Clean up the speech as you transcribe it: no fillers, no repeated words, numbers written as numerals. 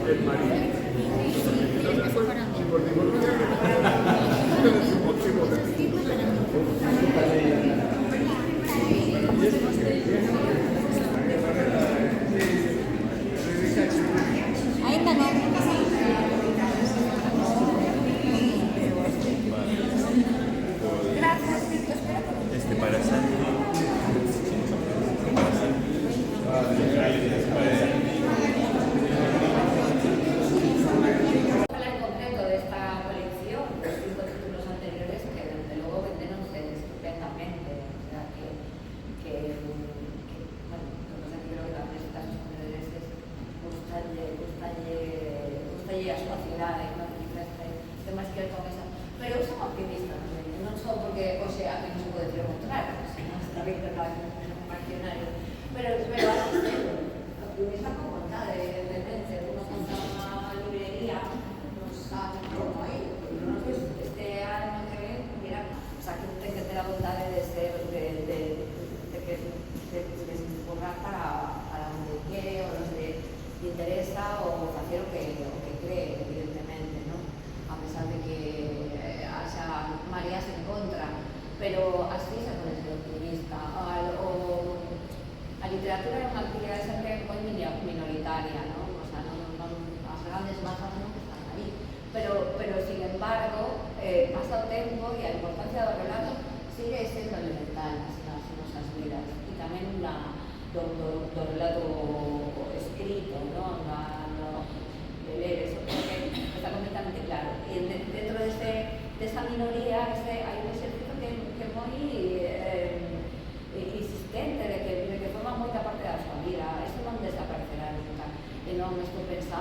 del marido. Ainda no. Gracias. Este para Santi. Hablar en concreto de esta colección, de los 5 títulos anteriores, que desde luego venden ustedes estupendamente. O sea, bueno, lo que pasa es que creo que también estas componentes es gustalle a súa cidade, non ten máis que ver con eso. Pero eu son optimista tamén, non só porque, o sea, que non se pode decir o contrario, senón está ben que cada vez é un marcionario. Pero optimista con vontade, evidentemente. Uno conta unha librería, non sabe como aí. Este ano que ven, mira, o sea, que ten que ter a vontade de ser, de borrar para onde quere ou onde le interesa ou facer o que cree, evidentemente, ¿no? A pesar de que haxa mareas en contra, pero así se pode ser optimista. A literatura é unha actividade sempre moi minoritaria, ¿no? O sea, as grandes masas non están aí, pero sin embargo, pasa o tempo e a importancia do relato sigue sendo elemental nas nosas vidas, e tamén do relato escrito, ¿no? De ler, eso creo que está completamente claro. E dentro desa minoría hai un exercicio que é moi insistente, de que forma moita parte da súa vida. Eso non desaparecerá nunca. E non estou pensando